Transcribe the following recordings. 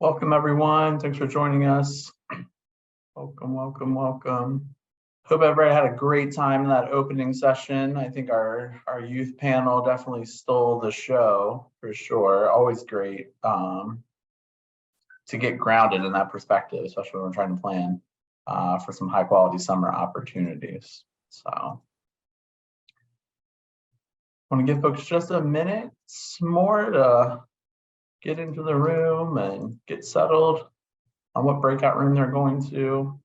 Welcome, everyone. Thanks for joining us. Welcome. Hope everybody had a great time in that opening session. I think our youth panel definitely stole the show for sure. Always great to get grounded in that perspective, especially when we're trying to plan for some high quality summer opportunities. So I want to give folks just a minute more to get into the room and get settled on what breakout room they're going to.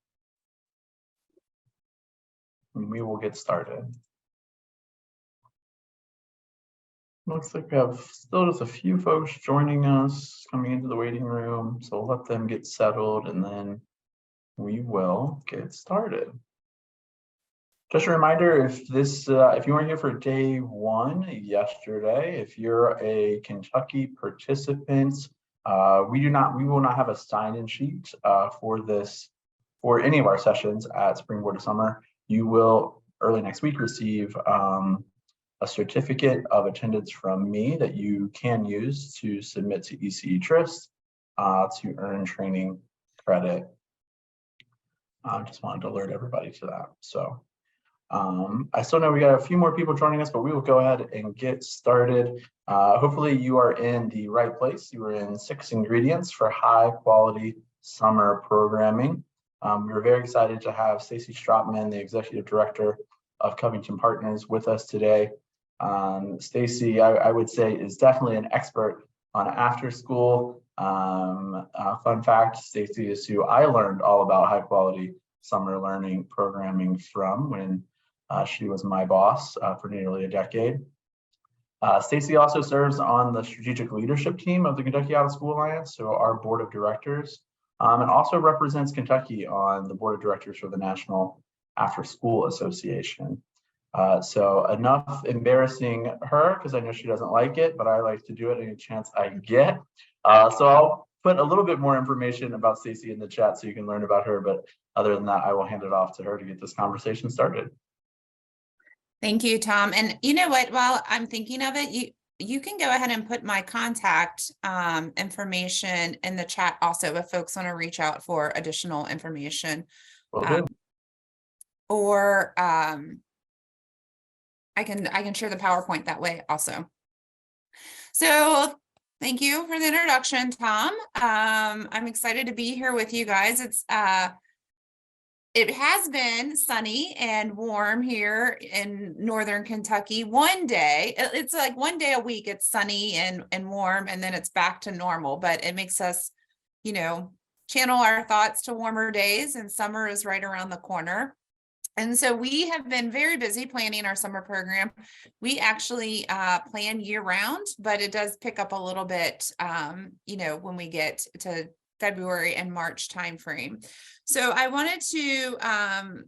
And we will get started. Looks like we have still just a few folks joining us coming into the waiting room, so we'll let them get settled and then we will get started. Just a reminder, if you weren't here for day one yesterday, if you're a Kentucky participant, we will not have a sign-in sheet for any of our sessions at Springboard of Summer. You will early next week receive a certificate of attendance from me that you can use to submit to ECE Trist to earn training credit. I just wanted to alert everybody to that. So I still know we got a few more people joining us, but we will go ahead and get started. Hopefully you are in the right place. You are in 6 ingredients for high quality summer programming. We were very excited to have Stacie Strotman, the Executive Director of Covington Partners, with us today. Stacie, I would say, is definitely an expert on after school. Fun fact, Stacie is who I learned all about high quality summer learning programming from when she was my boss for nearly a decade. Stacie also serves on the strategic leadership team of the Kentucky Out of School Alliance, so our board of directors, and also represents Kentucky on the board of directors for the National After School Association. So enough embarrassing her, because I know she doesn't like it, but I like to do it any chance I get. So I'll put a little bit more information about Stacie in the chat so you can learn about her, but other than that, I will hand it off to her to get this conversation started. Thank you, Tom. And you know what, while I'm thinking of it, you can go ahead and put my contact information in the chat also if folks want to reach out for additional information. Or I can share the PowerPoint that way also. So thank you for the introduction, Tom. I'm excited to be here with you guys. It has been sunny and warm here in northern Kentucky. One day, it's like one day a week, it's sunny and warm, and then it's back to normal. But it makes us, channel our thoughts to warmer days, and summer is right around the corner. And so we have been very busy planning our summer program. We actually plan year round, but it does pick up a little bit, when we get to February and March timeframe. So I wanted to, I'm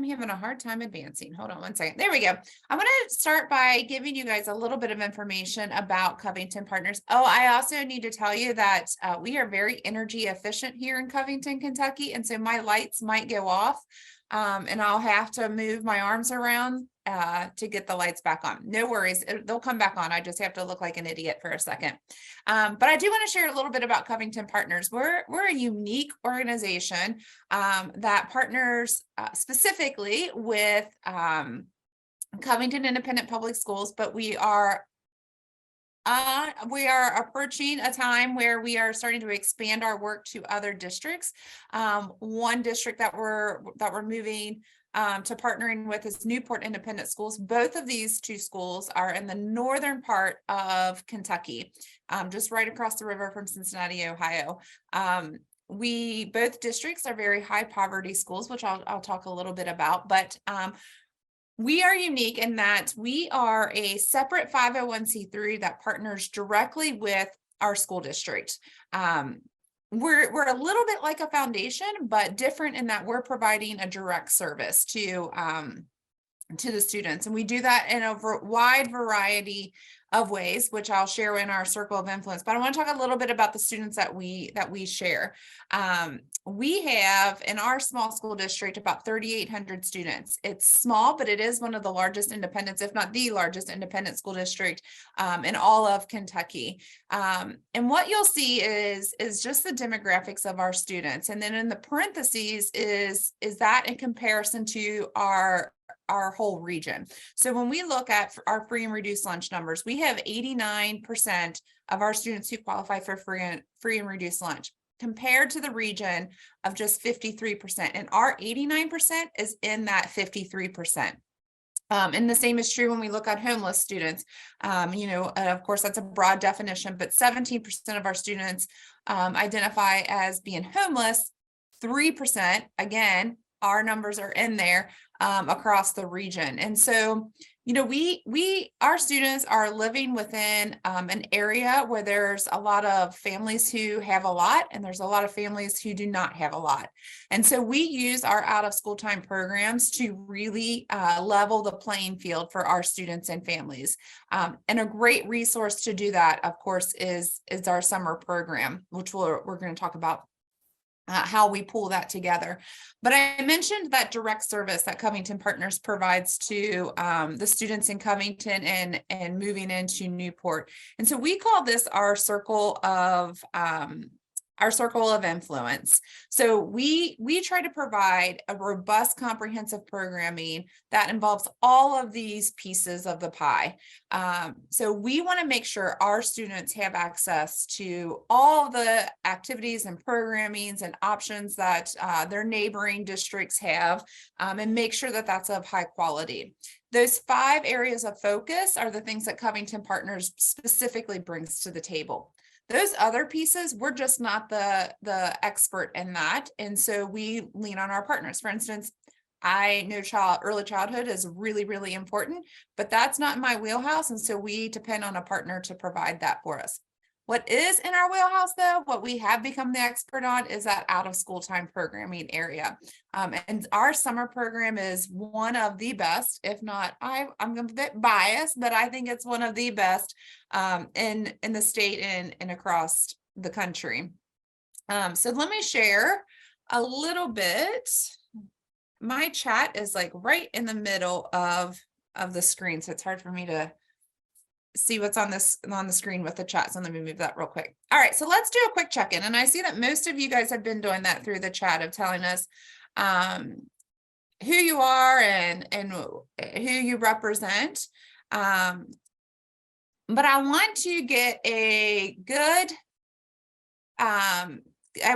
having a hard time advancing. Hold on one second. There we go. I want to start by giving you guys a little bit of information about Covington Partners. Oh, I also need to tell you that we are very energy efficient here in Covington, Kentucky. And so my lights might go off and I'll have to move my arms around to get the lights back on. No worries, they'll come back on. I just have to look like an idiot for a second. But I do want to share a little bit about Covington Partners. We're a unique organization that partners specifically with Covington Independent Public Schools, but we are approaching a time where we are starting to expand our work to other districts. One district that we're moving to partnering with is Newport Independent Schools. Both of these two schools are in the northern part of Kentucky, just right across the river from Cincinnati, Ohio. Both districts are very high poverty schools, which I'll talk a little bit about, but we are unique in that we are a separate 501c3 that partners directly with our school district. We're a little bit like a foundation, but different in that we're providing a direct service to the students. And we do that in a wide variety ways, which I'll share in our circle of influence, but I want to talk a little bit about the students that we share. We have in our small school district about 3,800 students. It's small, but it is one of the largest independents, if not the largest independent school district in all of Kentucky. And what you'll see is just the demographics of our students. And then in the parentheses is that in comparison to our whole region. So when we look at our free and reduced lunch numbers, we have 89% of our students who qualify for free and reduced lunch, compared to the region of just 53%. And our 89% is in that 53%. And the same is true when we look at homeless students. Of course, that's a broad definition, but 17% of our students identify as being homeless. 3%, again, our numbers are in there across the region. And so, our students are living within an area where there's a lot of families who have a lot, and there's a lot of families who do not have a lot. And so we use our out of school time programs to really level the playing field for our students and families. And a great resource to do that, of course, is our summer program, which we're going to talk about how we pull that together. But I mentioned that direct service that Covington Partners provides to the students in Covington and moving into Newport. And so we call this our circle of influence. So we try to provide a robust, comprehensive programming that involves all of these pieces of the pie. So we want to make sure our students have access to all the activities and programmings and options that their neighboring districts have, and make sure that that's of high quality. Those 5 areas of focus are the things that Covington Partners specifically brings to the table. Those other pieces, we're just not the expert in that. And so we lean on our partners. For instance, I know early childhood is really, really important, but that's not in my wheelhouse. And so we depend on a partner to provide that for us. What is in our wheelhouse, though, what we have become the expert on, is that out of school time programming area. And our summer program is one of the best, if not, I'm a bit biased, but I think it's one of the best in the state and across the country. So let me share a little bit. My chat is like right in the middle of the screen, so it's hard for me to see what's on the screen with the chat. So let me move that real quick. All right, so let's do a quick check-in. And I see that most of you guys have been doing that through the chat of telling us who you are and who you represent. But I want to get a good, I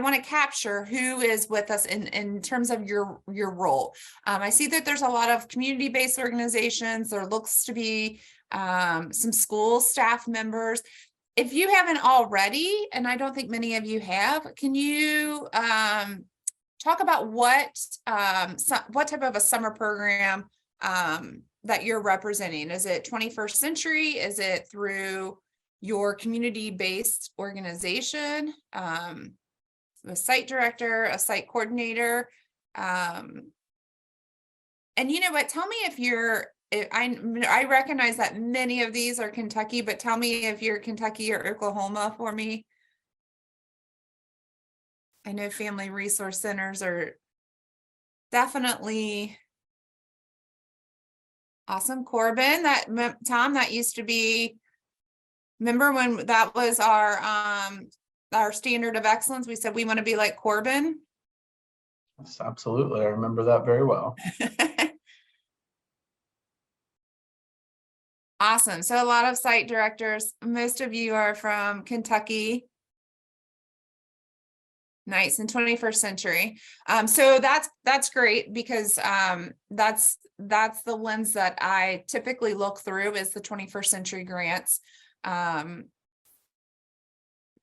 want to capture who is with us in terms of your role. I see that there's a lot of community-based organizations. There looks to be some school staff members. If you haven't already, and I don't think many of you have, can you talk about what type of a summer program that you're representing? Is it 21st Century? Is it through your community-based organization? A site director, a site coordinator? And you know what, tell me if you're, I recognize that many of these are Kentucky, but tell me if you're Kentucky or Oklahoma for me. I know family resource centers are definitely awesome. Corbin, Tom, that used to be, remember when that was our standard of excellence? We said we want to be like Corbin. Yes, absolutely. I remember that very well. Awesome. So a lot of site directors, most of you are from Kentucky. Nice. And 21st Century. So that's great, because that's the lens that I typically look through, is the 21st Century grants.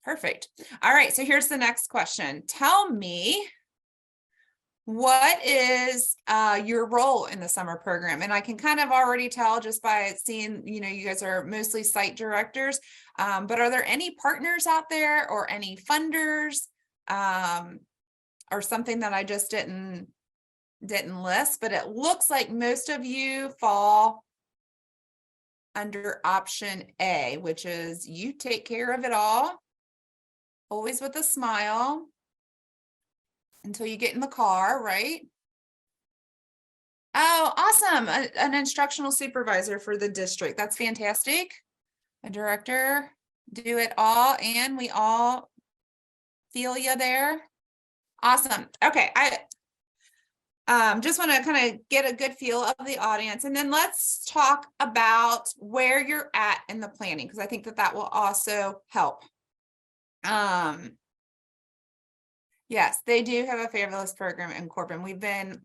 Perfect. All right. So here's the next question. Tell me, what is your role in the summer program? And I can kind of already tell just by seeing, you guys are mostly site directors, but are there any partners out there or any funders or something that I just didn't list? But it looks like most of you fall under option A, which is you take care of it all, always with a smile until you get in the car, right? Oh, awesome. An instructional supervisor for the district. That's fantastic. A director, do it all, and we all feel you there. Awesome. Okay, I just want to kind of get a good feel of the audience, and then let's talk about where you're at in the planning, because I think that that will also help. Yes, they do have a fabulous program in Corbin. We've been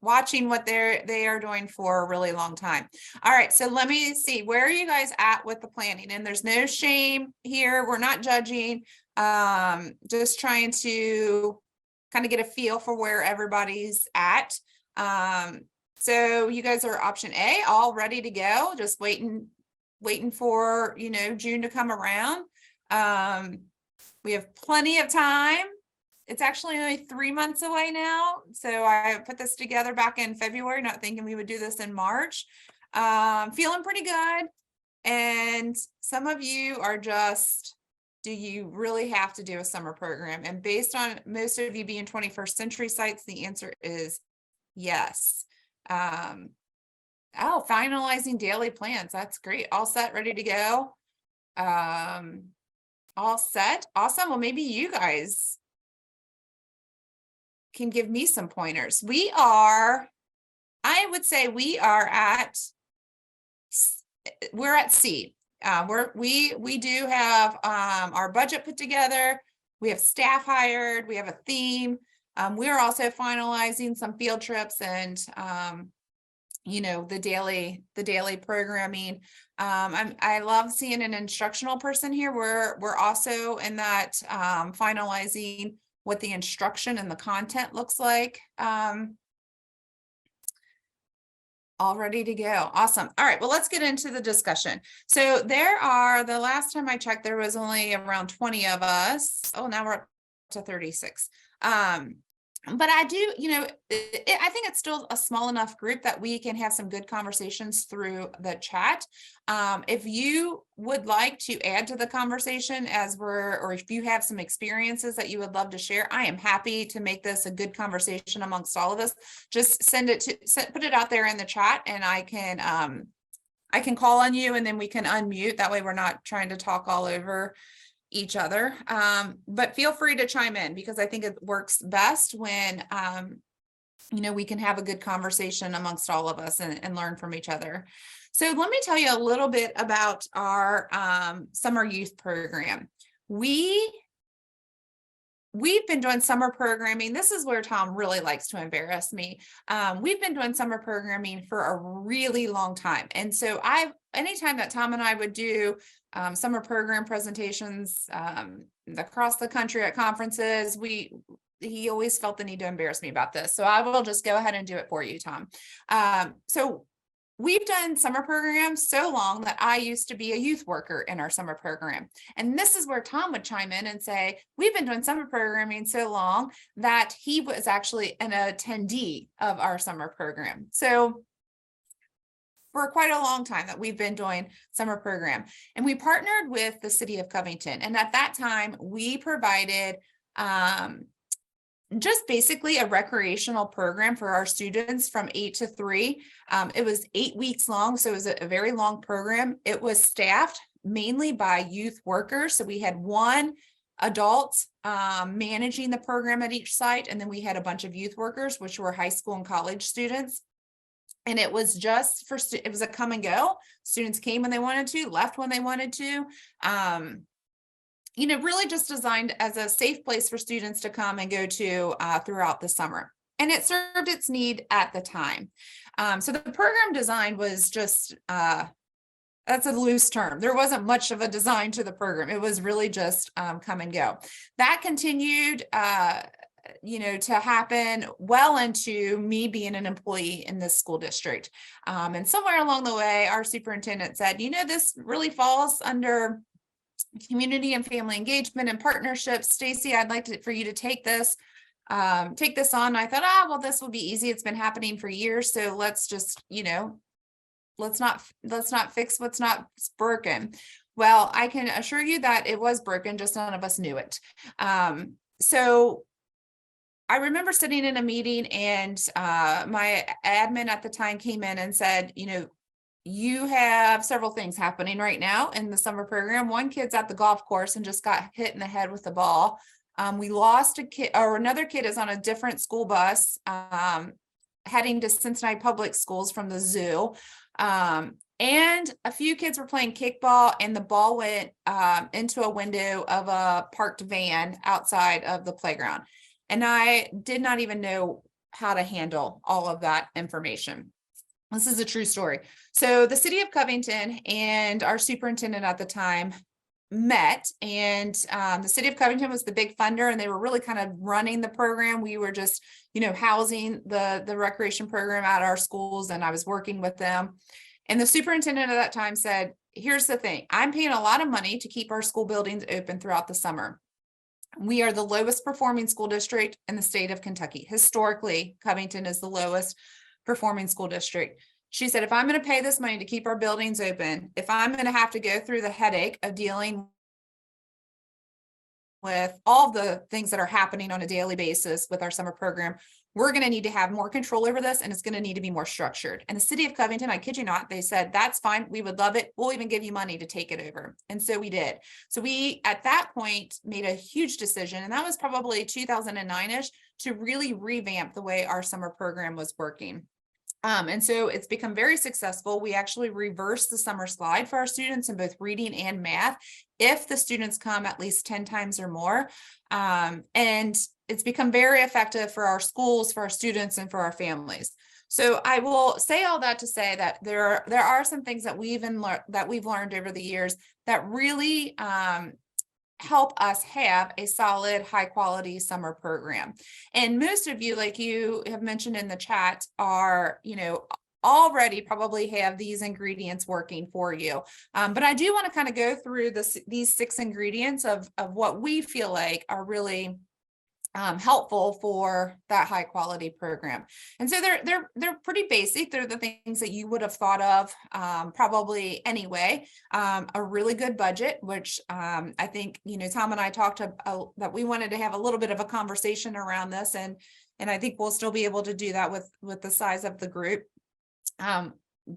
watching what they are doing for a really long time. All right, so let me see, where are you guys at with the planning? And there's no shame here. We're not judging. Just trying to kind of get a feel for where everybody's at. So you guys are option A, all ready to go, just waiting for, June to come around. We have plenty of time. It's actually only 3 months away now. So I put this together back in February, not thinking we would do this in March. Feeling pretty good. And some of you are just, do you really have to do a summer program? And based on most of you being 21st century sites, the answer is yes. Finalizing daily plans. That's great. All set, ready to go. All set. Awesome. Well, maybe you guys can give me some pointers. I would say we're at C. We do have our budget put together. We have staff hired. We have a theme. We're also finalizing some field trips and the daily programming. I love seeing an instructional person here. We're also in that finalizing what the instruction and the content looks like. All ready to go. Awesome. All right, well, let's get into the discussion. So the last time I checked, there was only around 20 of us. Oh, now we're up to 36. But I do, I think it's still a small enough group that we can have some good conversations through the chat. If you would like to add to the conversation or if you have some experiences that you would love to share, I am happy to make this a good conversation amongst all of us. Just put it out there in the chat, and I can call on you, and then we can unmute. That way we're not trying to talk all over each other, but feel free to chime in, because I think it works best when we can have a good conversation amongst all of us and learn from each other. So let me tell you a little bit about our summer youth program. We've been doing summer programming. This is where Tom really likes to embarrass me. We've been doing summer programming for a really long time. And so anytime that Tom and I would do summer program presentations across the country at conferences, he always felt the need to embarrass me about this. So I will just go ahead and do it for you, Tom. So we've done summer programs so long that I used to be a youth worker in our summer program. And this is where Tom would chime in and say, we've been doing summer programming so long that he was actually an attendee of our summer program. So for quite a long time that we've been doing summer program, and we partnered with the city of Covington. And at that time, we provided just basically a recreational program for our students from 8 to 3. It was 8 weeks long, so it was a very long program. It was staffed mainly by youth workers. So we had one adult managing the program at each site, and then we had a bunch of youth workers, which were high school and college students. And it was just it was a come and go. Students came when they wanted to, left when they wanted to. Really just designed as a safe place for students to come and go to throughout the summer. And it served its need at the time. So the program design was just, that's a loose term. There wasn't much of a design to the program. It was really just come and go. That continued, to happen well into me being an employee in this school district. And somewhere along the way, our superintendent said, this really falls under community and family engagement and partnerships. Stacie, I'd like for you to take this on. I thought, well, this will be easy. It's been happening for years. So let's just, let's not fix what's not broken. Well, I can assure you that it was broken, just none of us knew it. So I remember sitting in a meeting and my admin at the time came in and said, you have several things happening right now in the summer program. One kid's at the golf course and just got hit in the head with the ball. We lost a kid, or another kid is on a different school bus heading to Cincinnati Public Schools from the zoo. And a few kids were playing kickball and the ball went into a window of a parked van outside of the playground. And I did not even know how to handle all of that information. This is a true story. So the city of Covington and our superintendent at the time met, and the city of Covington was the big funder, and they were really kind of running the program. We were just, housing the recreation program at our schools, and I was working with them. And the superintendent at that time said, here's the thing, I'm paying a lot of money to keep our school buildings open throughout the summer. We are the lowest performing school district in the state of Kentucky. Historically, Covington is the lowest performing school district. She said, if I'm going to pay this money to keep our buildings open, if I'm going to have to go through the headache of dealing with all the things that are happening on a daily basis with our summer program, we're going to need to have more control over this, and it's going to need to be more structured. And the city of Covington, I kid you not, they said, that's fine. We would love it. We'll even give you money to take it over. And so we did. So we, at that point, made a huge decision, and that was probably 2009-ish, to really revamp the way our summer program was working. And so it's become very successful. We actually reverse the summer slide for our students in both reading and math if the students come at least 10 times or more. And it's become very effective for our schools, for our students, and for our families. So I will say all that to say that there are some things that we've learned over the years that really help us have a solid, high quality summer program. And most of you, like you have mentioned in the chat, are, already probably have these ingredients working for you. But I do want to kind of go through these 6 ingredients of what we feel like are really helpful for that high quality program. And so they're pretty basic. They're the things that you would have thought of probably anyway. A really good budget, which I think, Tom and I talked about that we wanted to have a little bit of a conversation around this, and I think we'll still be able to do that with the size of the group.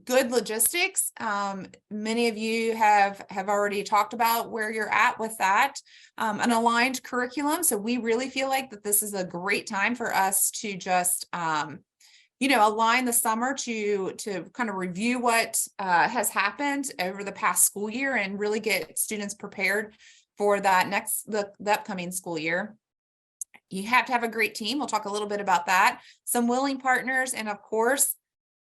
Good logistics. Many of you have already talked about where you're at with that. An aligned curriculum. So we really feel like that this is a great time for us to just, align the summer to kind of review what has happened over the past school year and really get students prepared for the upcoming school year. You have to have a great team. We'll talk a little bit about that. Some willing partners, and of course,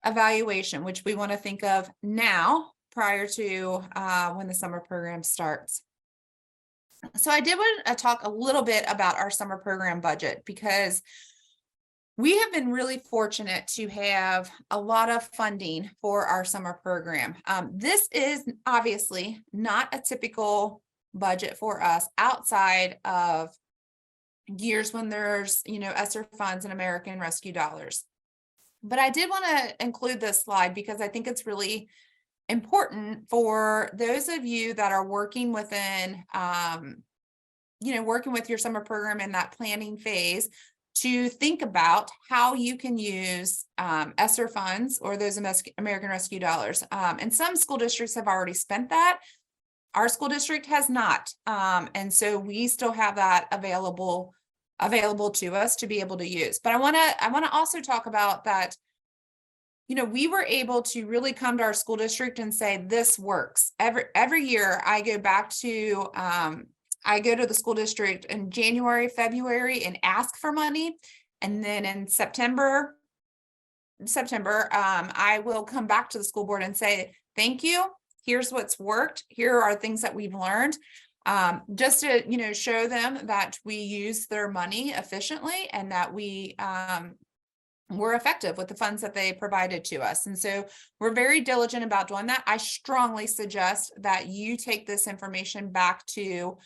evaluation, which we want to think of now prior to when the summer program starts. So I did want to talk a little bit about our summer program budget, because we have been really fortunate to have a lot of funding for our summer program. This is obviously not a typical budget for us outside of years when there's, ESSER funds and American Rescue dollars. But I did want to include this slide because I think it's really important for those of you that are working within, working with your summer program in that planning phase, to think about how you can use ESSER funds or those American Rescue dollars. And some school districts have already spent that. Our school district has not. And so we still have that available to us to be able to use. But I want to also talk about that. We were able to really come to our school district and say, this works. Every year I go back to, I go to the school district in January, February and ask for money. And then in September, I will come back to the school board and say, thank you. Here's what's worked. Here are things that we've learned. Just to, show them that we use their money efficiently and that we were effective with the funds that they provided to us. And so we're very diligent about doing that. I strongly suggest that you take this information back to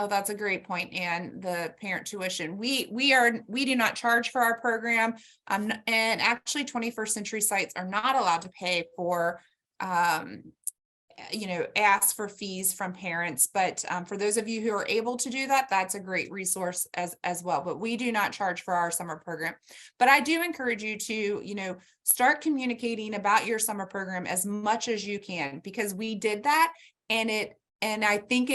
Oh, that's a great point. And the parent tuition, we do not charge for our program. And actually 21st Century sites are not allowed to pay for, ask for fees from parents. But for those of you who are able to do that, that's a great resource as well. But we do not charge for our summer program. But I do encourage you to, start communicating about your summer program as much as you can, because we did that. And I think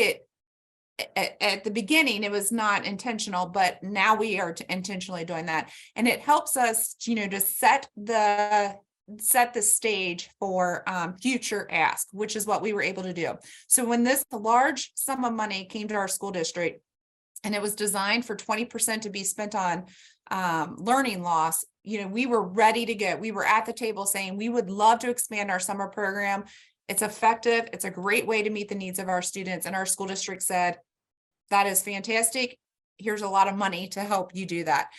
at the beginning, it was not intentional, but now we are intentionally doing that. And it helps us, to set the stage for future ask, which is what we were able to do. So when this large sum of money came to our school district, and it was designed for 20% to be spent on learning loss, we were ready to go. We were at the table saying we would love to expand our summer program. It's effective. It's a great way to meet the needs of our students. And our school district said, that is fantastic. Here's a lot of money to help you do that.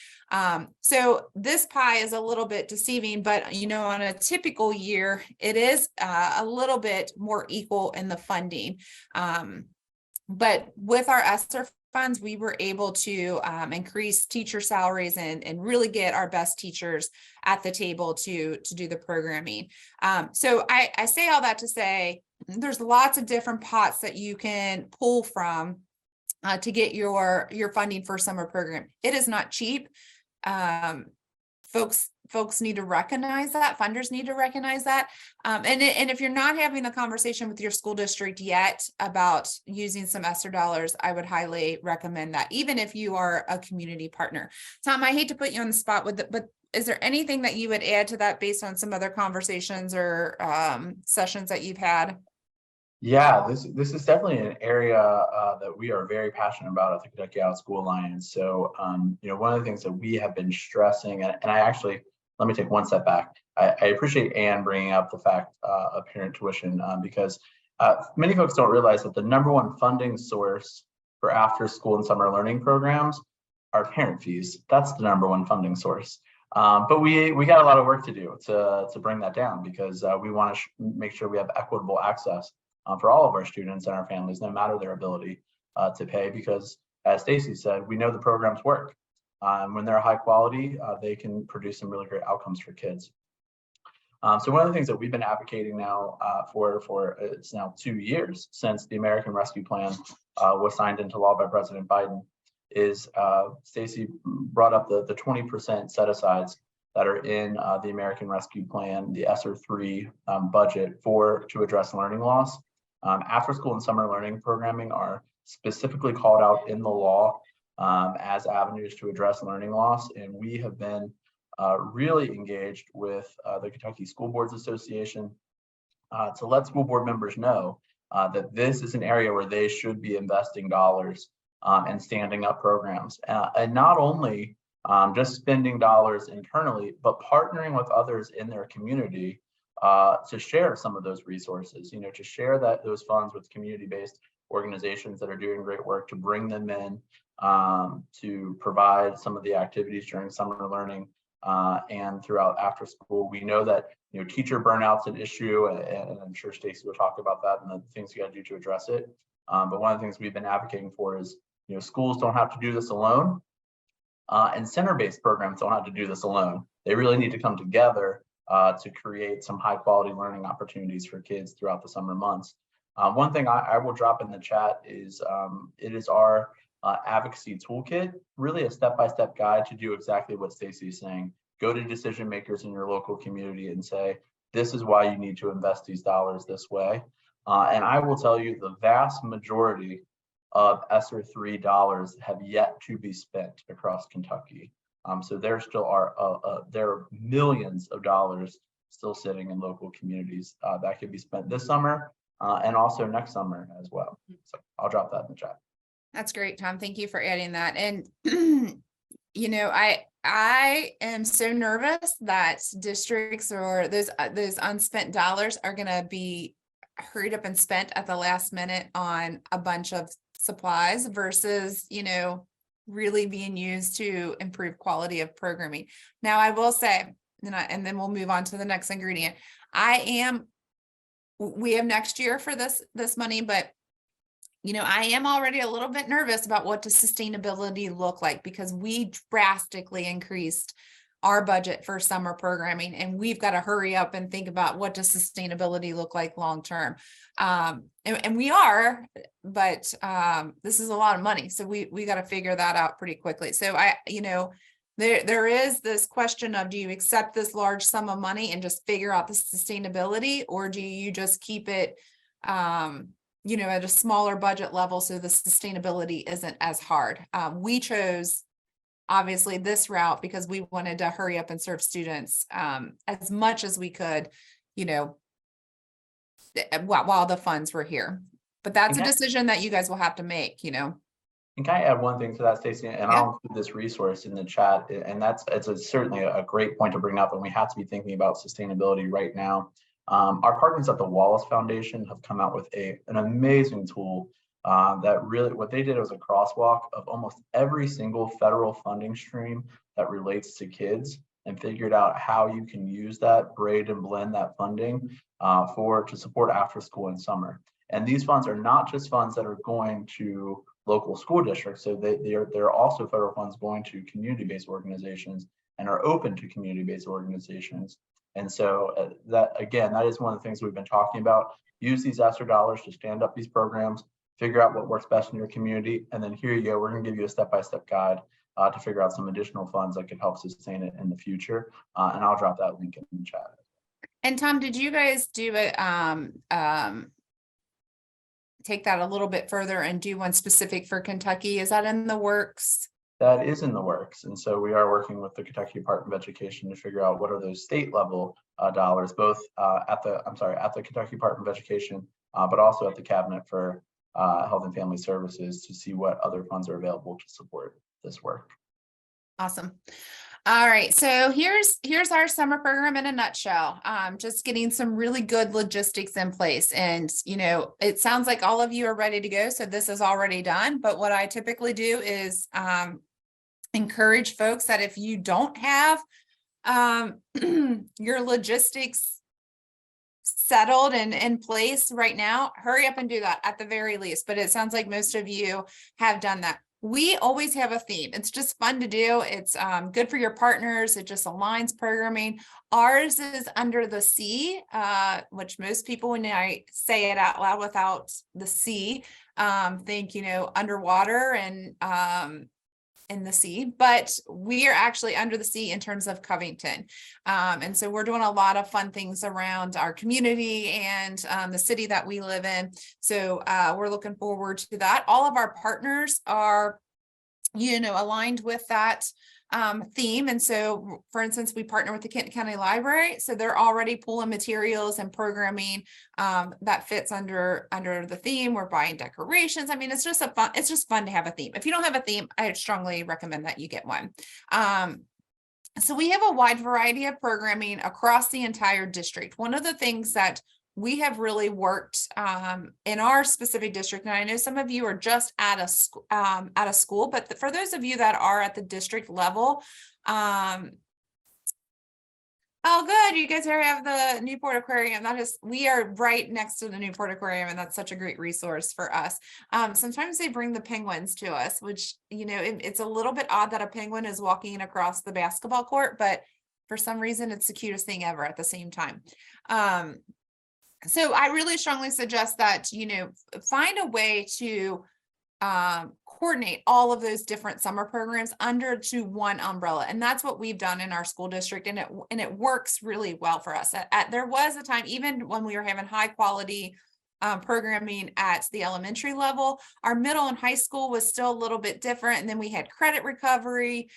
So this pie is a little bit deceiving, but on a typical year, it is a little bit more equal in the funding. But with our ESSER funds, we were able to increase teacher salaries and really get our best teachers at the table to do the programming. So I say all that to say, there's lots of different pots that you can pull from to get your funding for summer program. It is not cheap. Folks need to recognize that. Funders need to recognize that. And if you're not having the conversation with your school district yet about using some ESSER dollars, I would highly recommend that, even if you are a community partner. Tom, I hate to put you on the spot with it, but is there anything that you would add to that based on some other conversations or sessions that you've had? Yeah, this is definitely an area that we are very passionate about at the Kentucky Out School Alliance. So, one of the things that we have been stressing, and I actually, let me take one step back. I appreciate Anne bringing up the fact of parent tuition because many folks don't realize that the number one funding source for after school and summer learning programs are parent fees. That's the number one funding source. But we got a lot of work to do to bring that down, because we want to make sure we have equitable access for all of our students and our families, no matter their ability to pay, because as Stacie said, we know the programs work. When they're high quality, they can produce some really great outcomes for kids. So one of the things that we've been advocating now for it's now 2 years since the American Rescue Plan was signed into law by President Biden is Stacie brought up the 20% set asides that are in the American Rescue Plan, the ESSER 3 budget to address learning loss. After school and summer learning programming are specifically called out in the law as avenues to address learning loss. And we have been really engaged with the Kentucky School Boards Association to let school board members know that this is an area where they should be investing dollars and standing up programs. And not only just spending dollars internally, but partnering with others in their community to share some of those resources, to share those funds with community-based organizations that are doing great work, to bring them in to provide some of the activities during summer learning and throughout after school. We know that teacher burnout's an issue, and I'm sure Stacie will talk about that and the things you got to do to address it. But one of the things we've been advocating for is schools don't have to do this alone, and center-based programs don't have to do this alone. They really need to come together to create some high quality learning opportunities for kids throughout the summer months. One thing I will drop in the chat is it is our advocacy toolkit, really a step-by-step guide to do exactly what Stacie is saying. Go to decision makers in your local community and say, this is why you need to invest these dollars this way. And I will tell you the vast majority of ESSER 3 dollars have yet to be spent across Kentucky. So there still there are millions of dollars still sitting in local communities that could be spent this summer and also next summer as well. So I'll drop that in the chat. That's great, Tom. Thank you for adding that. And I am so nervous that districts or those unspent dollars are going to be hurried up and spent at the last minute on a bunch of supplies versus really being used to improve quality of programming. Now, I will say, and then we'll move on to the next ingredient. We have next year for this money, but I am already a little bit nervous about what does sustainability look like, because we drastically increased our budget for summer programming, and we've got to hurry up and think about what does sustainability look like long term. And we are, but this is a lot of money, so we got to figure that out pretty quickly. So there is this question of, do you accept this large sum of money and just figure out the sustainability, or do you just keep it at a smaller budget level so the sustainability isn't as hard? We chose obviously this route because we wanted to hurry up and serve students as much as we could, while the funds were here. But that's a decision that you guys will have to make. And can I add one thing to that, Stacie? And Yeah. I'll include this resource in the chat. And it's certainly a great point to bring up. And we have to be thinking about sustainability right now. Our partners at the Wallace Foundation have come out with an amazing tool that really, what they did was a crosswalk of almost every single federal funding stream that relates to kids, and figured out how you can use that, braid and blend that funding to support after school and summer. And these funds are not just funds that are going to local school districts. So they're also federal funds going to community-based organizations and are open to community-based organizations. And so that is one of the things we've been talking about. Use these ESSER dollars to stand up these programs, figure out what works best in your community. And then here you go, we're gonna give you a step-by-step guide to figure out some additional funds that could help sustain it in the future. And I'll drop that link in the chat. And Tom, did you guys do it, take that a little bit further and do one specific for Kentucky? Is that in the works? That is in the works. And so we are working with the Kentucky Department of Education to figure out what are those state level dollars, both at the Kentucky Department of Education, but also at the Cabinet for Health and Family Services, to see what other funds are available to support this work. Awesome. All right, so here's our summer program in a nutshell. Just getting some really good logistics in place, and it sounds like all of you are ready to go, so this is already done. But what I typically do is encourage folks that if you don't have your logistics settled and in place right now, hurry up and do that at the very least. But it sounds like most of you have done that. We always have a theme. It's just fun to do. It's good for your partners. It just aligns programming. Ours is Under the Sea, which most people, when I say it out loud without the sea, think, underwater and in the sea, but we are actually under the sea in terms of Covington. And so we're doing a lot of fun things around our community and the city that we live in. So we're looking forward to that. All of our partners are, aligned with that theme. And so, for instance, we partner with the Kenton County Library. So they're already pulling materials and programming that fits under the theme. We're buying decorations. I mean, it's just fun to have a theme. If you don't have a theme, I strongly recommend that you get one. So we have a wide variety of programming across the entire district. One of the things that we have really worked in our specific district, and I know some of you are just at a school, but for those of you that are at the district level, oh, good, you guys here have the Newport Aquarium. We are right next to the Newport Aquarium, and that's such a great resource for us. Sometimes they bring the penguins to us, which, it's a little bit odd that a penguin is walking across the basketball court, but for some reason, it's the cutest thing ever at the same time. So I really strongly suggest that, find a way to coordinate all of those different summer programs under one umbrella. And that's what we've done in our school district. And it works really well for us. There was a time, even when we were having high quality programming at the elementary level, our middle and high school was still a little bit different. And then we had credit recovery.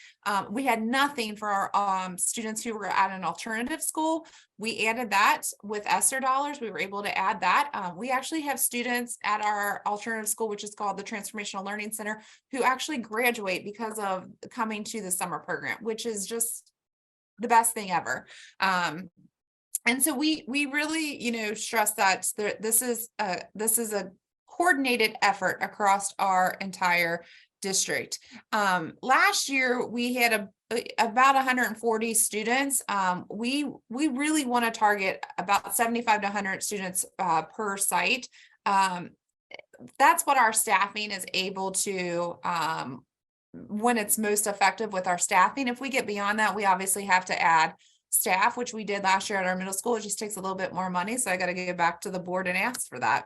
We had nothing for our students who were at an alternative school. We added that with ESSER dollars. We were able to add that. We actually have students at our alternative school, which is called the Transformational Learning Center, who actually graduate because of coming to the summer program, which is just the best thing ever. And so we really, stress that this is a coordinated effort across our entire district. Last year we had about 140 students. We really want to target about 75 to 100 students per site. that's what our staffing is able to, when it's most effective with our staffing. If we get beyond that, we obviously have to add staff, which we did last year at our middle school. It just takes a little bit more money. So I got to go back to the board and ask for that.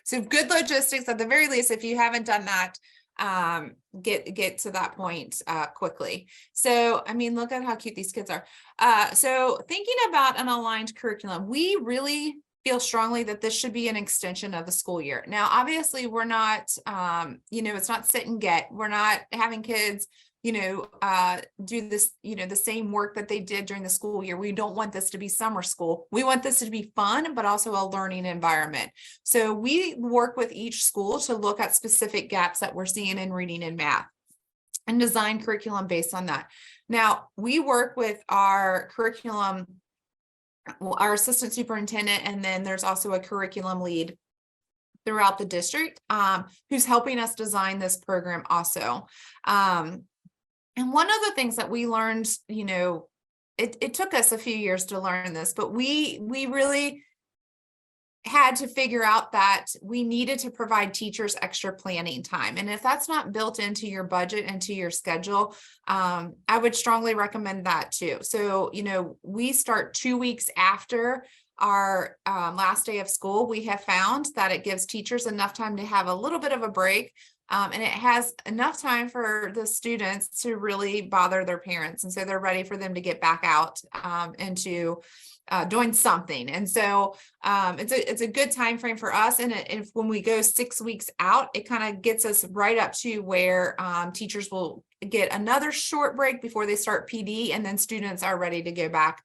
So good logistics at the very least, if you haven't done that, get to that point quickly. So, I mean, look at how cute these kids are. So thinking about an aligned curriculum, we really feel strongly that this should be an extension of the school year. Now, obviously, we're not, it's not sit and get. We're not having kids, do this, the same work that they did during the school year. We don't want this to be summer school. We want this to be fun, but also a learning environment. So we work with each school to look at specific gaps that we're seeing in reading and math and design curriculum based on that. Now, we work with our curriculum, our assistant superintendent, and then there's also a curriculum lead throughout the district who's helping us design this program also. And one of the things that we learned, it took us a few years to learn this, but we really had to figure out that we needed to provide teachers extra planning time. And if that's not built into your budget and to your schedule, I would strongly recommend that too. So, we start 2 weeks after our last day of school. We have found that it gives teachers enough time to have a little bit of a break. And it has enough time for the students to really bother their parents. And so they're ready for them to get back out into doing something. And so it's a good time frame for us. And if when we go 6 weeks out, it kind of gets us right up to where teachers will get another short break before they start PD, and then students are ready to go back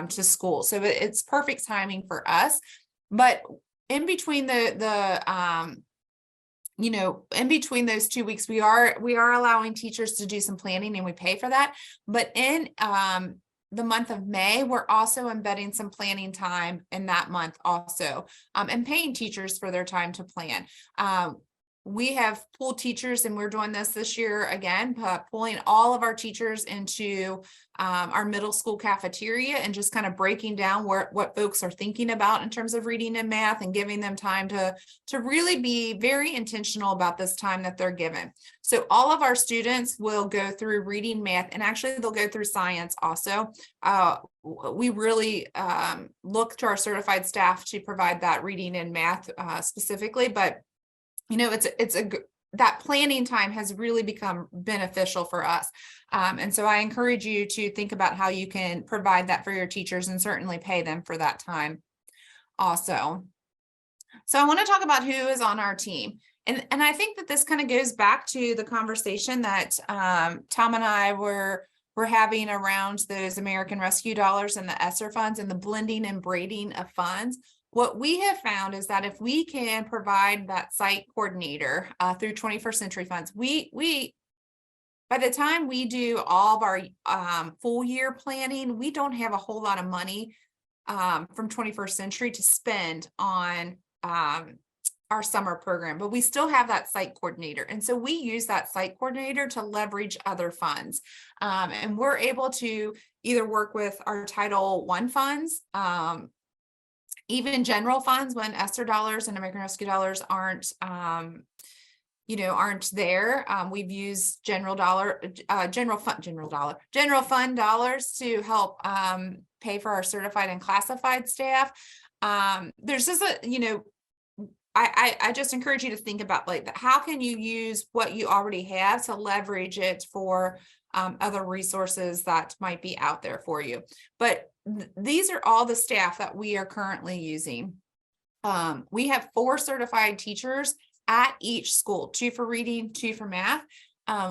to school. So it's perfect timing for us. But in between in between those 2 weeks, we are allowing teachers to do some planning, and we pay for that. But in the month of May, we're also embedding some planning time in that month also, and paying teachers for their time to plan. We have pulled teachers, and we're doing this year again, pulling all of our teachers into our middle school cafeteria and just kind of breaking down what folks are thinking about in terms of reading and math, and giving them time to really be very intentional about this time that they're given. So all of our students will go through reading, math, and actually they'll go through science also. We really look to our certified staff to provide that reading and math specifically, but that planning time has really become beneficial for us. And so I encourage you to think about how you can provide that for your teachers, and certainly pay them for that time also. So I want to talk about who is on our team. And I think that this kind of goes back to the conversation that Tom and I were having around those American Rescue dollars and the ESSER funds and the blending and braiding of funds. What we have found is that if we can provide that site coordinator through 21st Century Funds, we by the time we do all of our full year planning, we don't have a whole lot of money from 21st Century to spend on our summer program, but we still have that site coordinator. And so we use that site coordinator to leverage other funds. And we're able to either work with our Title I funds, even general funds when ESSER dollars and American Rescue dollars aren't there. We've used general fund dollars to help pay for our certified and classified staff. There's just I just encourage you to think about how can you use what you already have to leverage it for other resources that might be out there for you. But these are all the staff that we are currently using. We have 4 certified teachers at each school, 2 for reading, 2 for math.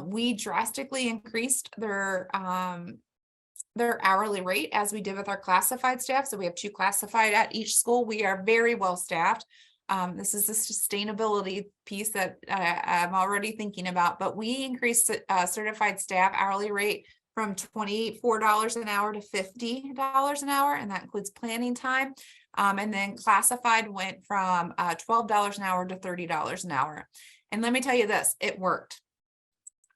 We drastically increased their hourly rate as we did with our classified staff. So we have 2 classified at each school. We are very well staffed. This is the sustainability piece that I'm already thinking about, but we increased certified staff hourly rate from $24 an hour to $50 an hour, and that includes planning time. And then classified went from $12 an hour to $30 an hour. And let me tell you this, it worked.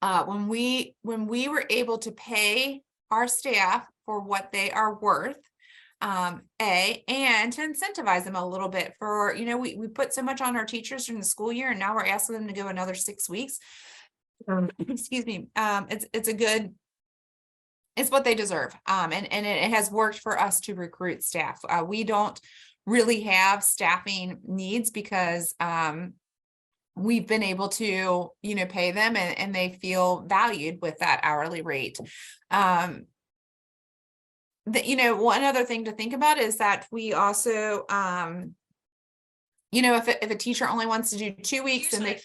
When we were able to pay our staff for what they are worth, and to incentivize them a little bit for, we put so much on our teachers during the school year, and now we're asking them to go another 6 weeks. Excuse me. It's what they deserve. And it has worked for us to recruit staff. We don't really have staffing needs because we've been able to, pay them, and they feel valued with that hourly rate. One other thing to think about is that we also, if a teacher only wants to do 2 weeks, then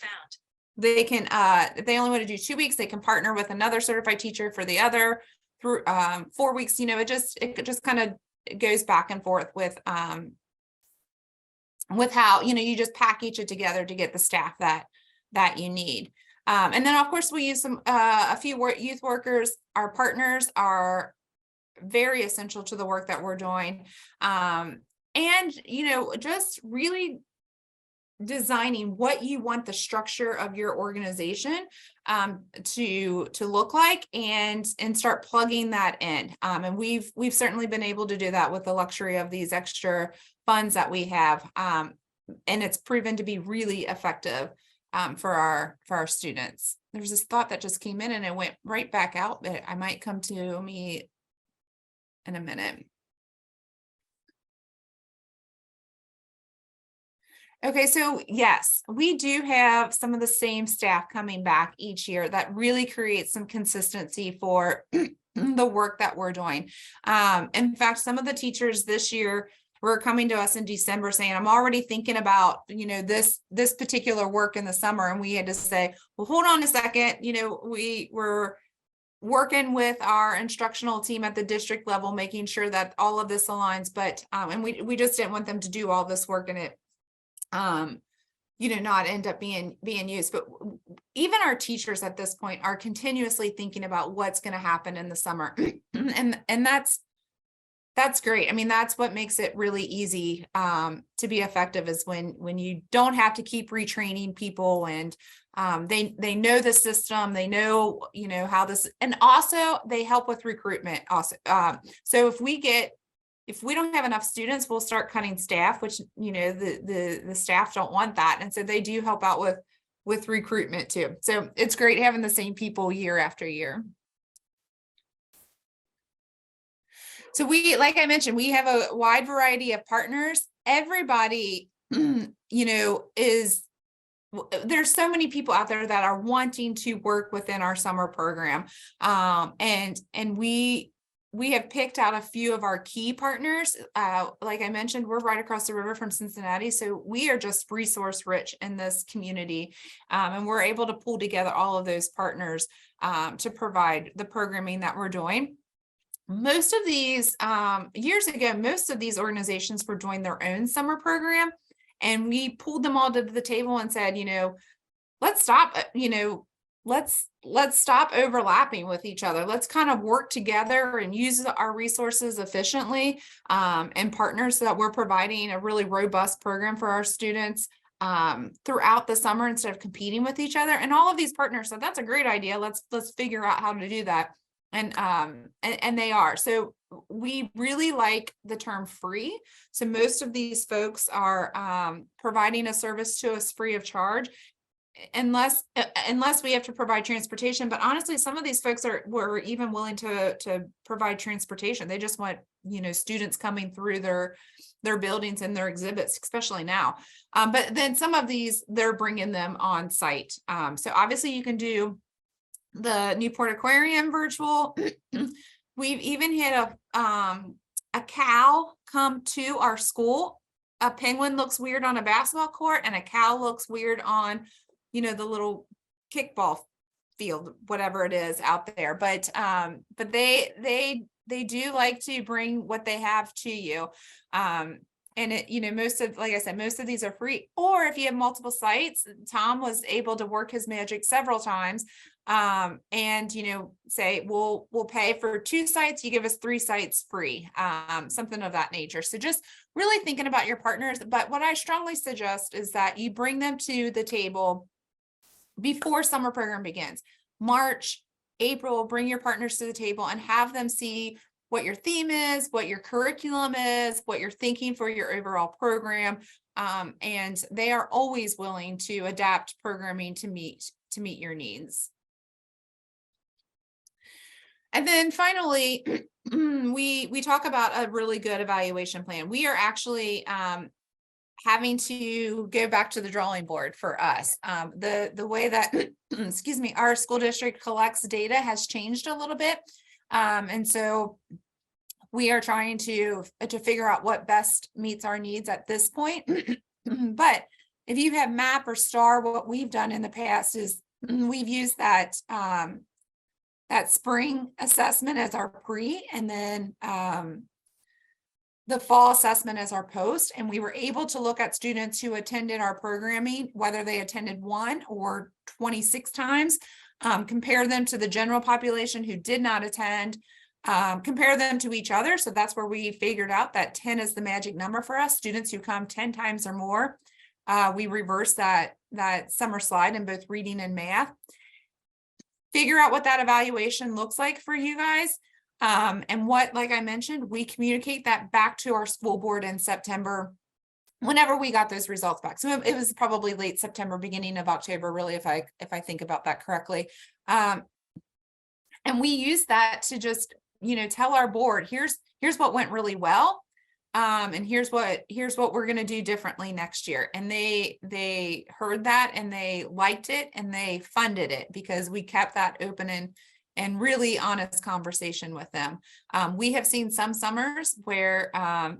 they can, if they only want to do 2 weeks, they can partner with another certified teacher for the other through 4 weeks. It just kind of goes back and forth with how, you just package it together to get the staff that you need. And then of course we use a few youth workers. Our partners are very essential to the work that we're doing. And, just really designing what you want the structure of your organization to look like, and start plugging that in. And we've certainly been able to do that with the luxury of these extra funds that we have. And it's proven to be really effective for our students. There's this thought that just came in and it went right back out, but I might come to me in a minute. Okay, so yes, we do have some of the same staff coming back each year. That really creates some consistency for the work that we're doing. In fact, some of the teachers this year were coming to us in December saying, I'm already thinking about, this particular work in the summer. And we had to say, well, hold on a second. We were working with our instructional team at the district level, making sure that all of this aligns. But, and we just didn't want them to do all this work in it. Not end up being used. But even our teachers at this point are continuously thinking about what's going to happen in the summer. and that's great. I mean, that's what makes it really easy to be effective, is when you don't have to keep retraining people, and they know the system, they know, how this, and also they help with recruitment also. So if we don't have enough students, we'll start cutting staff, which, the staff don't want that. And so they do help out with recruitment too. So it's great having the same people year after year. So like I mentioned, we have a wide variety of partners. Everybody, there's so many people out there that are wanting to work within our summer program. And we have picked out a few of our key partners. Like I mentioned, we're right across the river from Cincinnati. So we are just resource rich in this community. And we're able to pull together all of those partners to provide the programming that we're doing. Most of these, years ago, most of these organizations were doing their own summer program. And we pulled them all to the table and said, let's stop, let's stop overlapping with each other. Let's kind of work together and use our resources efficiently, and partners, so that we're providing a really robust program for our students throughout the summer instead of competing with each other. And all of these partners said, that's a great idea. Let's figure out how to do that. And they are. So we really like the term free. So most of these folks are providing a service to us free of charge, unless we have to provide transportation. But honestly, some of these folks were even willing to provide transportation. They just want, students coming through their buildings and their exhibits, especially now. But then some of these, they're bringing them on site. So obviously you can do the Newport Aquarium virtual. We've even had a cow come to our school. A penguin looks weird on a basketball court, and a cow looks weird on, the little kickball field, whatever it is out there. But they do like to bring what they have to you. And it, like I said, most of these are free. Or if you have multiple sites, Tom was able to work his magic several times, and say, we'll pay for 2 sites, you give us 3 sites free, something of that nature. So just really thinking about your partners. But what I strongly suggest is that you bring them to the table before summer program begins. March, April, bring your partners to the table and have them see what your theme is, what your curriculum is, what you're thinking for your overall program. And they are always willing to adapt programming to meet your needs. And then finally, we talk about a really good evaluation plan. We are actually having to go back to the drawing board for us. The way that, excuse me, our school district collects data has changed a little bit. And so we are trying to figure out what best meets our needs at this point. But if you have MAP or STAR, what we've done in the past is we've used that spring assessment as our pre, and then the fall assessment as our post. And we were able to look at students who attended our programming, whether they attended 1 or 26 times, compare them to the general population who did not attend, compare them to each other. So that's where we figured out that 10 is the magic number for us. Students who come 10 times or more, we reverse that summer slide in both reading and math. Figure out what that evaluation looks like for you guys. And what, like I mentioned, we communicate that back to our school board in September, whenever we got those results back. So it was probably late September, beginning of October, really, if I think about that correctly. And we use that to just, tell our board, here's what went really well. And here's what we're going to do differently next year. And they heard that, and they liked it, and they funded it, because we kept that open and really honest conversation with them. We have seen some summers where,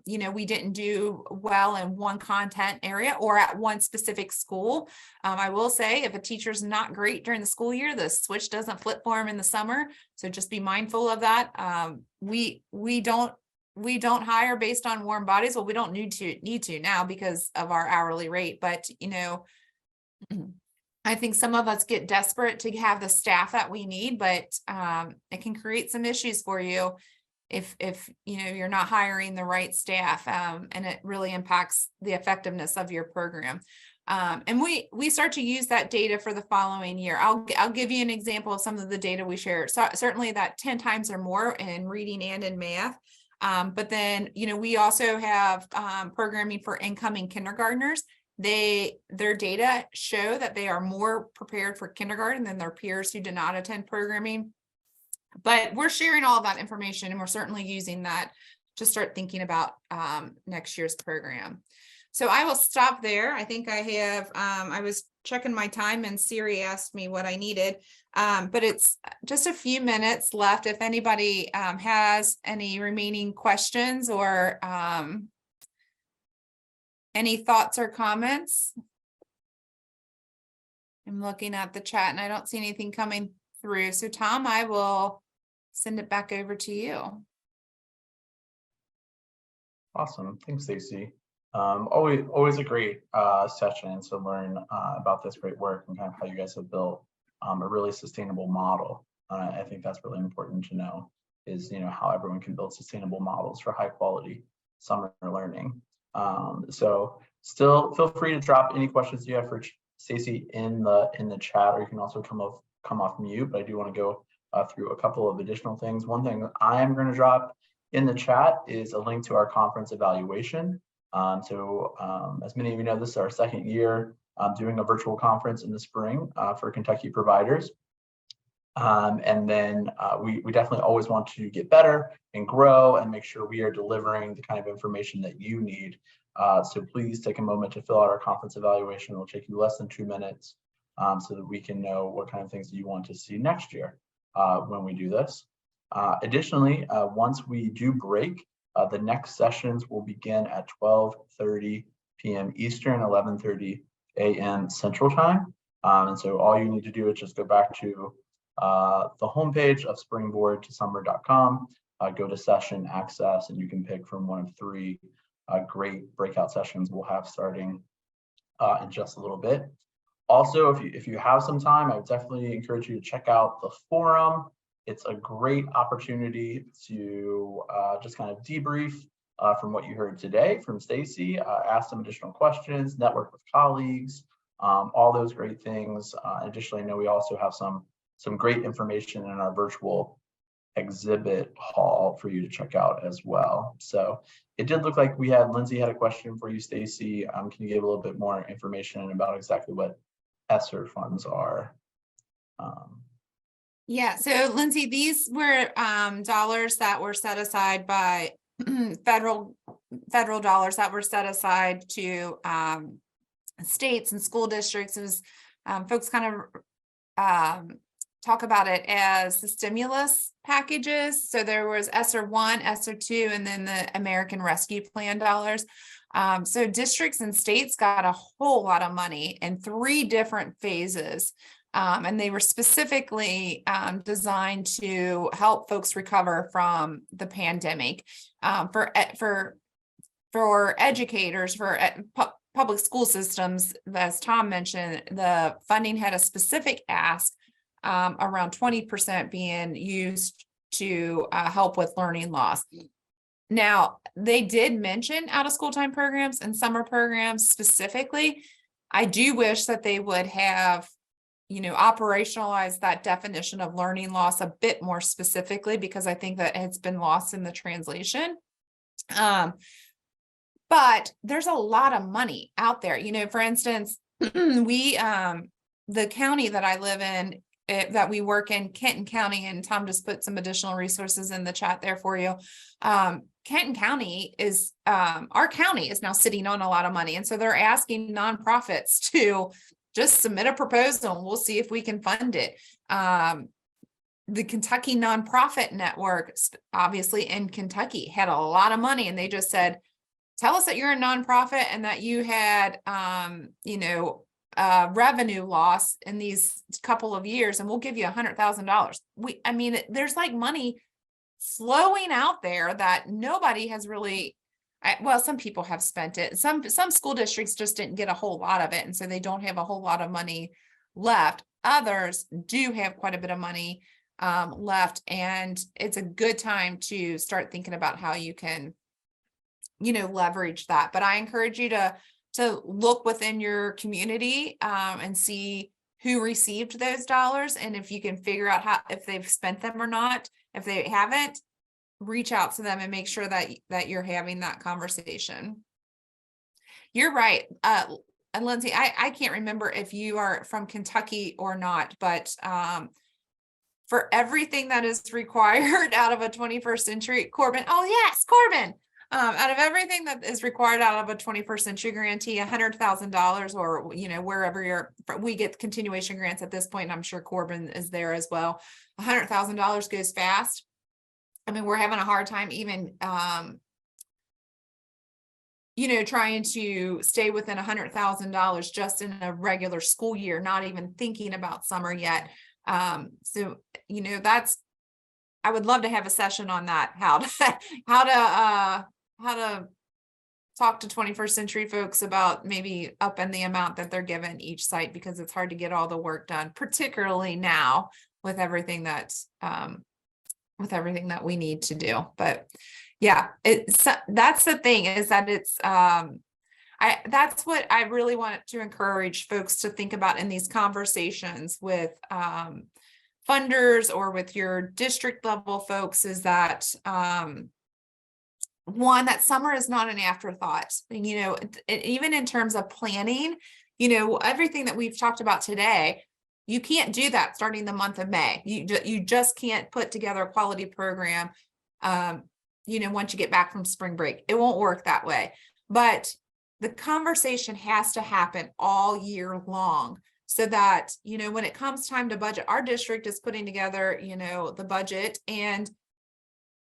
we didn't do well in one content area or at one specific school. I will say, if a teacher's not great during the school year, the switch doesn't flip for them in the summer. So just be mindful of that. We don't hire based on warm bodies. Well, we don't need to now because of our hourly rate, but I think some of us get desperate to have the staff that we need, but it can create some issues for you if you're not hiring the right staff, and it really impacts the effectiveness of your program. And we start to use that data for the following year. I'll give you an example of some of the data we share. So certainly that 10 times or more in reading and in math. But then, we also have programming for incoming kindergartners. Their data show that they are more prepared for kindergarten than their peers who did not attend programming. But we're sharing all of that information, and we're certainly using that to start thinking about next year's program. So I will stop there. I think I have, I was checking my time and Siri asked me what I needed, but it's just a few minutes left. If anybody has any remaining questions or any thoughts or comments. I'm looking at the chat and I don't see anything coming through. So Tom, I will send it back over to you. Awesome. Thanks, Stacie. Always a great session to learn about this great work and kind of how you guys have built a really sustainable model. I think that's really important to know, is how everyone can build sustainable models for high quality summer learning. So still feel free to drop any questions you have for Stacie in the chat, or you can also come off mute. But I do want to go through a couple of additional things. One thing that I am going to drop in the chat is a link to our conference evaluation. As many of you know, this is our second year doing a virtual conference in the spring for Kentucky providers. And then we definitely always want to get better and grow and make sure we are delivering the kind of information that you need. So please take a moment to fill out our conference evaluation. It'll take you less than 2 minutes so that we can know what kind of things you want to see next year when we do this. Additionally, once we do break, the next sessions will begin at 12:30 p.m. Eastern, 11:30 a.m. Central Time. And so all you need to do is just go back to the homepage of springboardtosummer.com, go to session access, and you can pick from one of 3 great breakout sessions we'll have starting in just a little bit. Also, if you have some time, I would definitely encourage you to check out the forum. It's a great opportunity to just kind of debrief from what you heard today from Stacie, ask some additional questions, network with colleagues, all those great things. Additionally, I know we also have some great information in our virtual exhibit hall for you to check out as well. So it did look like Lindsay had a question for you, Stacie. Can you give a little bit more information about exactly what ESSER funds are? Yeah, so Lindsay, these were dollars that were set aside by federal dollars that were set aside to states and school districts. It was folks kind of talk about it as the stimulus packages. So there was ESSER 1, ESSER 2, and then the American Rescue Plan dollars. So districts and states got a whole lot of money in 3 different phases. And they were specifically designed to help folks recover from the pandemic. For educators, for public school systems, as Tom mentioned, the funding had a specific ask around 20% being used to help with learning loss. Now, they did mention out of school time programs and summer programs specifically. I do wish that they would have operationalize that definition of learning loss a bit more specifically, because I think that it's been lost in the translation. But there's a lot of money out there. For instance, we, the county that I live in, that we work in, Kenton County, and Tom just put some additional resources in the chat there for you. Kenton County is, our county is now sitting on a lot of money. And so they're asking nonprofits to just submit a proposal and we'll see if we can fund it. The Kentucky Nonprofit Network, obviously in Kentucky, had a lot of money, and they just said, tell us that you're a nonprofit and that you had, revenue loss in these couple of years, and we'll give you $100,000. There's like money flowing out there that nobody has really. Some people have spent it. Some school districts just didn't get a whole lot of it, and so they don't have a whole lot of money left. Others do have quite a bit of money left, and it's a good time to start thinking about how you can, leverage that. But I encourage you to look within your community and see who received those dollars, and if you can figure out if they've spent them or not. If they haven't, reach out to them and make sure that you're having that conversation. You're right. And Lindsay, I can't remember if you are from Kentucky or not, but for everything that is required out of a 21st century, Corbin, oh yes, Corbin, out of everything that is required out of a 21st century grantee, $100,000, or, wherever we get continuation grants at this point, and I'm sure Corbin is there as well. $100,000 goes fast. We're having a hard time even, trying to stay within $100,000 just in a regular school year, not even thinking about summer yet. So, I would love to have a session on that, how to talk to 21st century folks about maybe upping the amount that they're given each site, because it's hard to get all the work done, particularly now with everything that's, we need to do. But yeah, that's the thing, is that it's that's what I really want to encourage folks to think about in these conversations with funders or with your district level folks, is that one, that summer is not an afterthought. Even in terms of planning, everything that we've talked about today, you can't do that starting the month of May. You just can't put together a quality program, once you get back from spring break. It won't work that way. But the conversation has to happen all year long, so that, when it comes time to budget, our district is putting together, the budget, and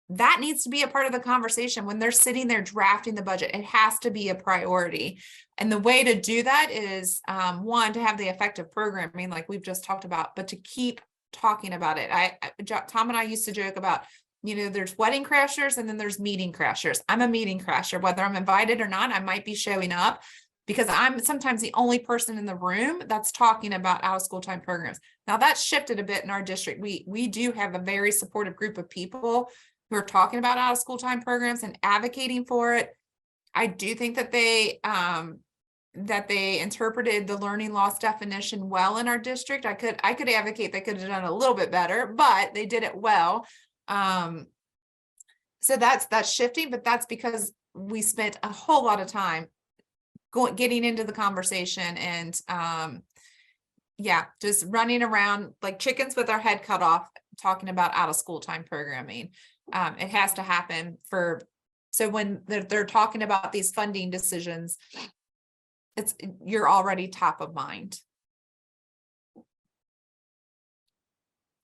that needs to be a part of the conversation. When they're sitting there drafting the budget, it has to be a priority. And the way to do that is, one, to have the effective programming like we've just talked about, but to keep talking about it. Tom and I used to joke about, there's wedding crashers and then there's meeting crashers. I'm a meeting crasher, whether I'm invited or not. I might be showing up because I'm sometimes the only person in the room that's talking about out of school time programs. Now that's shifted a bit in our district. We do have a very supportive group of people who are talking about out of school time programs and advocating for it. I do think that they interpreted the learning loss definition well in our district. I could advocate they could have done a little bit better, but they did it well. So that's shifting, but that's because we spent a whole lot of time getting into the conversation and yeah, just running around like chickens with our head cut off, talking about out of school time programming. It has to happen so when they're talking about these funding decisions, you're already top of mind.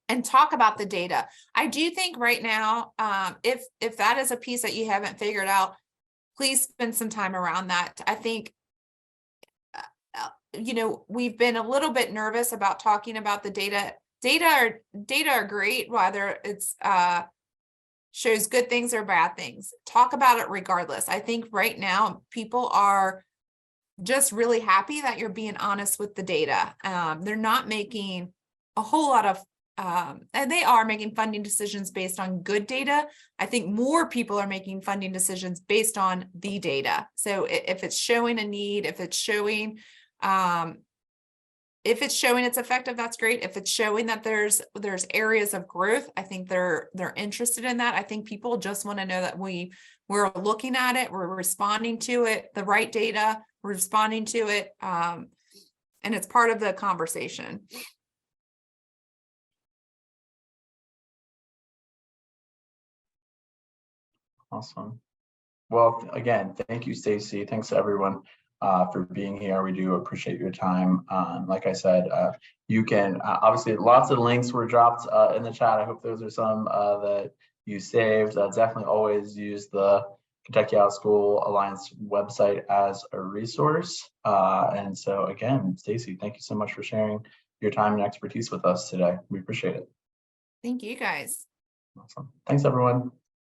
And talk about the data. I do think right now, if that is a piece that you haven't figured out, please spend some time around that. I think, we've been a little bit nervous about talking about the data. Data are great, whether it's shows good things or bad things. Talk about it regardless. I think right now people are just really happy that you're being honest with the data. They're not making a whole lot of and they are making funding decisions based on good data. I think more people are making funding decisions based on the data. So if it's showing a need, if it's showing it's effective, that's great. If it's showing that there's areas of growth, I think they're interested in that. I think people just want to know that we're looking at it, we're responding to it, the right data, we're responding to it, and it's part of the conversation. Awesome. Well, again, thank you, Stacie. Thanks to everyone for being here. We do appreciate your time. Like I said, you can obviously lots of links were dropped in the chat. I hope those are some that you saved. Definitely always use the Kentucky Out of School Alliance website as a resource. And so again, Stacie, thank you so much for sharing your time and expertise with us today. We appreciate it. Thank you guys. Awesome. Thanks, everyone.